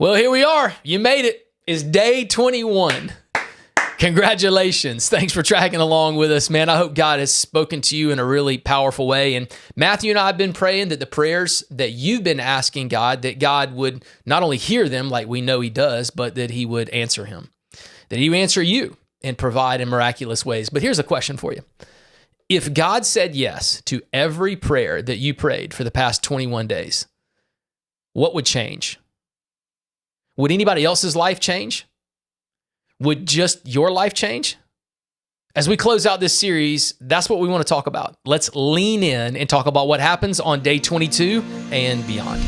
Well, here we are. You made it. It's day 21. Congratulations. Thanks for tracking along with us, man. I hope God has spoken to you in a really powerful way. And Matthew and I have been praying that the prayers that you've been asking God, that God would not only hear them like we know he does, but that he would answer him, that he would answer you and provide in miraculous ways. But here's a question for you. If God said yes to every prayer that you prayed for the past 21 days, what would change? Would anybody else's life change? Would just your life change? As we close out this series, that's what we want to talk about. Let's lean in and talk about what happens on day 22 and beyond.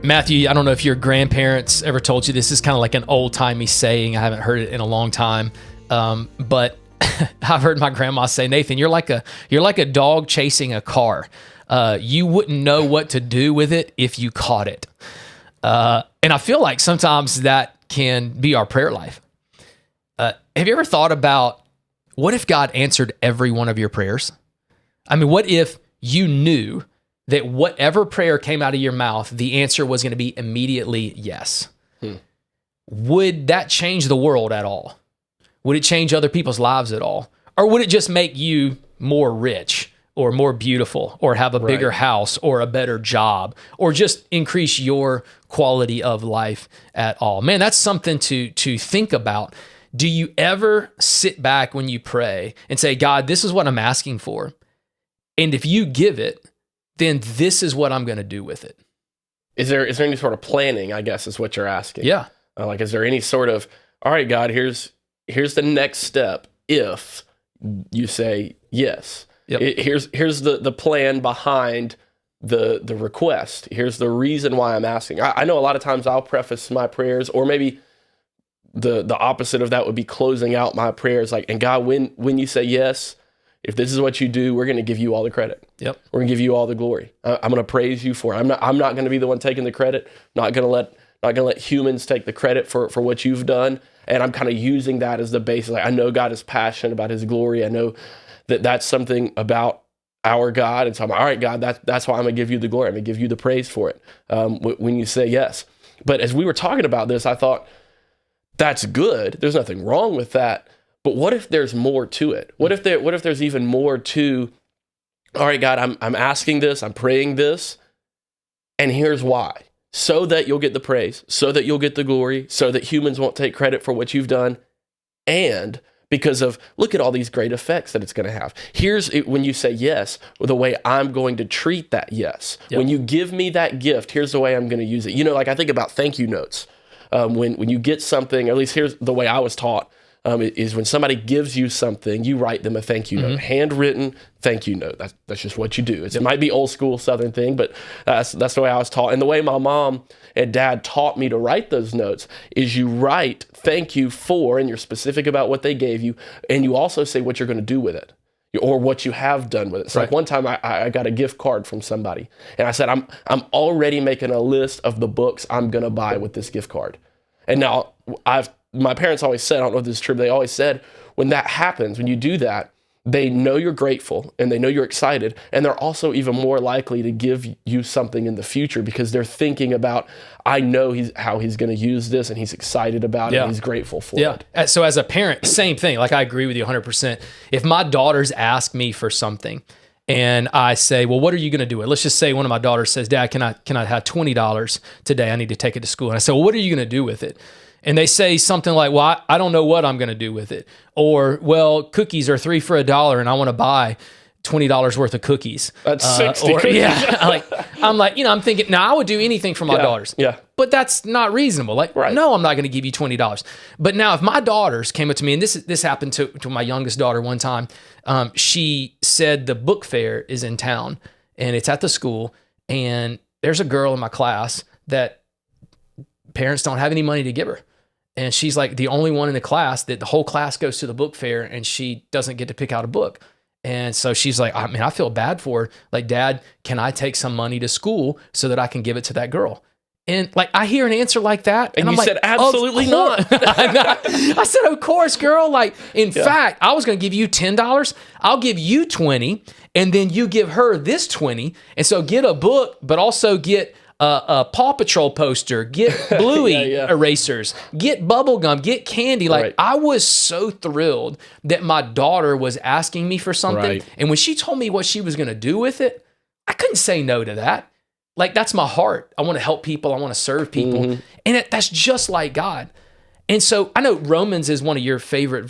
Matthew, I don't know if your grandparents ever told you this. Is kind of like an old-timey saying. I haven't heard it in a long time, but I've heard my grandma say, Nathan, you're like a dog chasing a car. You wouldn't know what to do with it if you caught it. And I feel like sometimes that can be our prayer life. Have you ever thought about what if God answered every one of your prayers? I mean, what if you knew that whatever prayer came out of your mouth, the answer was going to be immediately yes? Would that change the world at all? Would it change other people's lives at all? Or would it just make you more rich or more beautiful or have a bigger house or a better job or just increase your quality of life at all? Man, that's something to think about. Do you ever sit back when you pray and say, God, this is what I'm asking for. And if you give it, then this is what I'm going to do with it. Is there any sort of planning, I guess, is what you're asking? Yeah. Like, is there any sort of, all right, God, here's the next step if you say yes. Yep. Here's the plan behind the request. Here's the reason why I'm asking. I know a lot of times I'll preface my prayers, or maybe the opposite of that would be closing out my prayers. Like, and God, when you say yes, if this is what you do, we're going to give you all the credit. Yep. We're going to give you all the glory. I'm going to praise you for it. I'm not going to be the one taking the credit. Not going to let humans take the credit for what you've done. And I'm kind of using that as the basis. Like, I know God is passionate about his glory. I know that that's something about our God. And so I'm like, all right, God, that's why I'm going to give you the glory. I'm going to give you the praise for it when you say yes. But as we were talking about this, I thought, that's good. There's nothing wrong with that. But what if there's more to it? What if there's even more to, all right, God, I'm asking this, I'm praying this, and here's why. So that you'll get the praise, so that you'll get the glory, so that humans won't take credit for what you've done, and because of, look at all these great effects that it's going to have. Here's it, when you say yes, the way I'm going to treat that yes. Yep. When you give me that gift, here's the way I'm going to use it. You know, like I think about thank you notes. When you get something, or at least here's the way I was taught, is when somebody gives you something, you write them a thank you note, handwritten thank you note. That's just what you do. It might be old school Southern thing, but that's the way I was taught. And the way my mom and dad taught me to write those notes is you write thank you for, and you're specific about what they gave you, and you also say what you're going to do with it, or what you have done with it. So like one time I got a gift card from somebody, and I said, I'm already making a list of the books I'm going to buy with this gift card. And now my parents always said, I don't know if this is true, but they always said, when that happens, when you do that, they know you're grateful and they know you're excited, and they're also even more likely to give you something in the future because they're thinking about, I know how he's going to use this, and he's excited about it, and he's grateful for it. So as a parent, same thing. Like, I agree with you 100%. If my daughters ask me for something and I say, well, what are you going to do with it? Let's just say one of my daughters says, Dad, can I have $20 today? I need to take it to school. And I say, well, what are you going to do with it? And they say something like, well, I don't know what I'm going to do with it. Or, well, cookies are 3 for $1 and I want to buy $20 worth of cookies. That's 60 cookies. Yeah. I'm thinking, now I would do anything for my daughters. Yeah. But that's not reasonable. No, I'm not going to give you $20. But now if my daughters came up to me, and this happened to my youngest daughter one time, she said the book fair is in town and it's at the school, and there's a girl in my class that parents don't have any money to give her. And she's like the only one in the class that the whole class goes to the book fair and she doesn't get to pick out a book. And so she's like, I mean, I feel bad for her. Like, Dad, can I take some money to school so that I can give it to that girl? And like, I hear an answer like that. And I'm you like, said, absolutely not. I said, of course, girl. Like, in fact, I was going to give you $10. I'll give you 20. And then you give her this 20. And so get a book, but also get a Paw Patrol poster, get Bluey erasers, get bubble gum, get candy. Like, I was so thrilled that my daughter was asking me for something. Right. And when she told me what she was going to do with it, I couldn't say no to that. Like, that's my heart. I want to help people. I want to serve people. And that's just like God. And so I know Romans is one of your favorite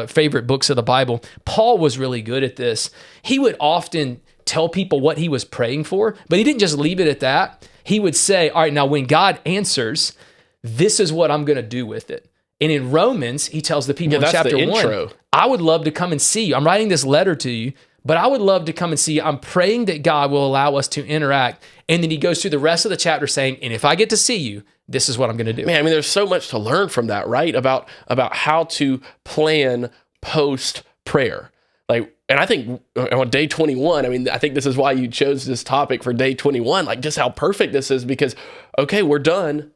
favorite books of the Bible. Paul was really good at this. He would often tell people what he was praying for, but he didn't just leave it at that. He would say, all right, now when God answers, this is what I'm going to do with it. And in Romans, he tells the people in chapter 1, I would love to come and see you. I'm writing this letter to you, but I would love to come and see you. I'm praying that God will allow us to interact. And then he goes through the rest of the chapter saying, and if I get to see you, this is what I'm going to do. Man, I mean, there's so much to learn from that, right? About how to plan post prayer. Like, and I think on day 21, I mean, I think this is why you chose this topic for day 21, like just how perfect this is because, okay, we're done.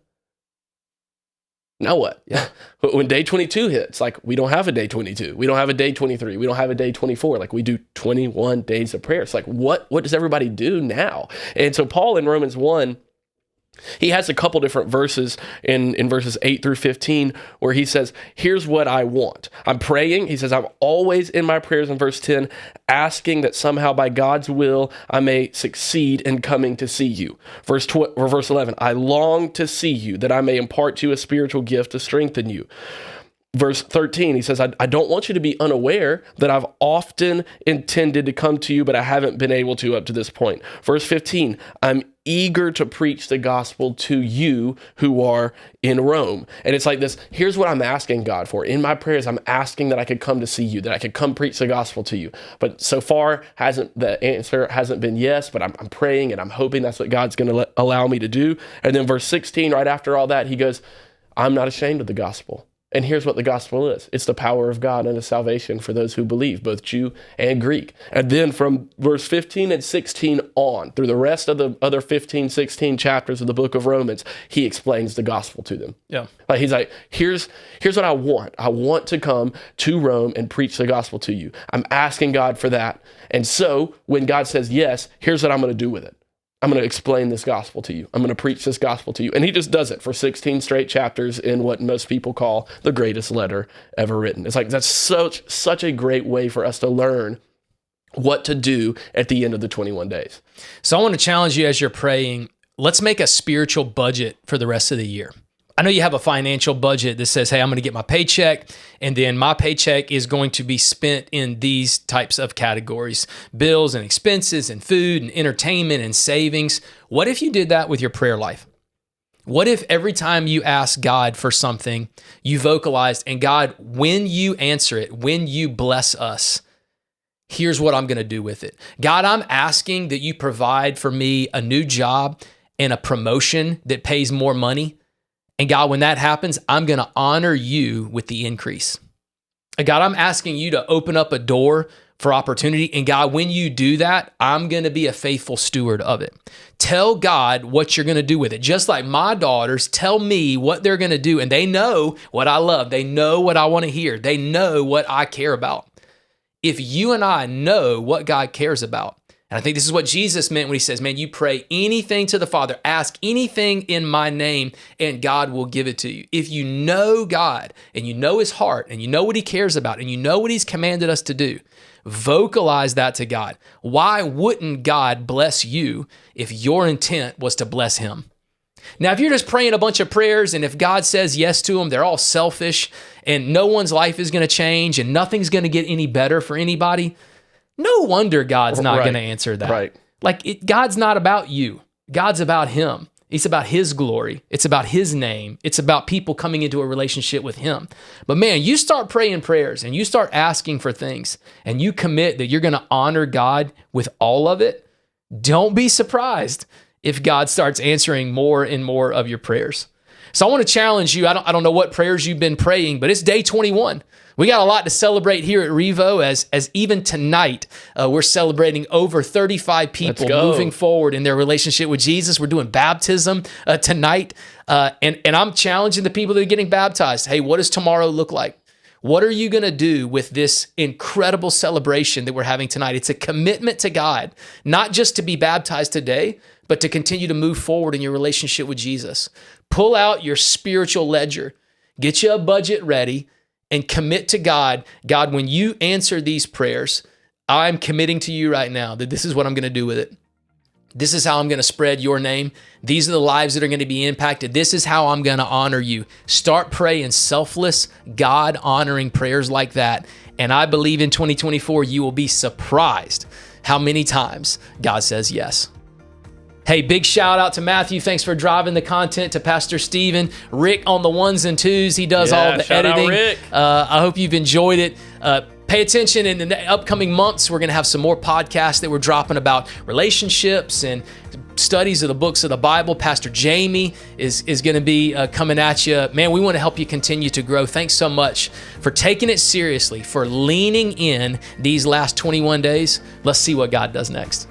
Now what? Yeah. But when day 22 hits, like we don't have a day 22. We don't have a day 23. We don't have a day 24. Like we do 21 days of prayer. It's like, what does everybody do now? And so Paul in Romans 1, he has a couple different verses in verses 8 through 15 where he says, here's what I want. I'm praying. He says, I'm always in my prayers in verse 10, asking that somehow by God's will, I may succeed in coming to see you. Verse 11, I long to see you that I may impart to you a spiritual gift to strengthen you. Verse 13, he says, I don't want you to be unaware that I've often intended to come to you, but I haven't been able to up to this point. Verse 15, I'm eager to preach the gospel to you who are in Rome. And it's like this, here's what I'm asking God for. In my prayers, I'm asking that I could come to see you, that I could come preach the gospel to you. But so far, the answer hasn't been yes, but I'm praying and I'm hoping that's what God's going to allow me to do. And then verse 16, right after all that, he goes, I'm not ashamed of the gospel. And here's what the gospel is. It's the power of God unto salvation for those who believe, both Jew and Greek. And then from verse 15 and 16 on, through the rest of the other 15, 16 chapters of the book of Romans, he explains the gospel to them. Yeah. Like he's like, here's what I want. I want to come to Rome and preach the gospel to you. I'm asking God for that. And so when God says yes, here's what I'm going to do with it. I'm going to explain this gospel to you. I'm going to preach this gospel to you. And he just does it for 16 straight chapters in what most people call the greatest letter ever written. It's like, that's such a great way for us to learn what to do at the end of the 21 days. So I want to challenge you as you're praying, let's make a spiritual budget for the rest of the year. I know you have a financial budget that says, hey, I'm going to get my paycheck, and then my paycheck is going to be spent in these types of categories: bills and expenses and food and entertainment and savings. What if you did that with your prayer life? What if every time you ask God for something, you vocalized, and God, when you answer it, when you bless us, here's what I'm going to do with it. God, I'm asking that you provide for me a new job and a promotion that pays more money. And God, when that happens, I'm going to honor you with the increase. And God, I'm asking you to open up a door for opportunity. And God, when you do that, I'm going to be a faithful steward of it. Tell God what you're going to do with it. Just like my daughters tell me what they're going to do. And they know what I love. They know what I want to hear. They know what I care about. If you and I know what God cares about, and I think this is what Jesus meant when he says, man, you pray anything to the Father, ask anything in my name, and God will give it to you. If you know God and you know his heart and you know what he cares about and you know what he's commanded us to do, vocalize that to God. Why wouldn't God bless you if your intent was to bless him? Now, if you're just praying a bunch of prayers and if God says yes to them, they're all selfish and no one's life is going to change and nothing's going to get any better for anybody, no wonder God's not going to answer that. Right. Like God's not about you. God's about him. It's about his glory. It's about his name. It's about people coming into a relationship with him. But man, you start praying prayers and you start asking for things and you commit that you're going to honor God with all of it. Don't be surprised if God starts answering more and more of your prayers. So I want to challenge you. I don't know what prayers you've been praying, but it's day 21. We got a lot to celebrate here at Revo as even tonight, we're celebrating over 35 people moving forward in their relationship with Jesus. We're doing baptism tonight. And I'm challenging the people that are getting baptized. Hey, what does tomorrow look like? What are you going to do with this incredible celebration that we're having tonight? It's a commitment to God, not just to be baptized today, but to continue to move forward in your relationship with Jesus. Pull out your spiritual ledger, get you a budget ready, and commit to God. God, when you answer these prayers, I'm committing to you right now that this is what I'm going to do with it. This is how I'm going to spread your name. These are the lives that are going to be impacted. This is how I'm going to honor you. Start praying selfless, God-honoring prayers like that. And I believe in 2024, you will be surprised how many times God says yes. Hey, big shout out to Matthew. Thanks for driving the content, to Pastor Stephen. Rick on the ones and twos. He does all the editing. Rick. I hope you've enjoyed it. Pay attention in the upcoming months. We're going to have some more podcasts that we're dropping about relationships and studies of the books of the Bible. Pastor Jamie is going to be coming at you. Man, we want to help you continue to grow. Thanks so much for taking it seriously, for leaning in these last 21 days. Let's see what God does next.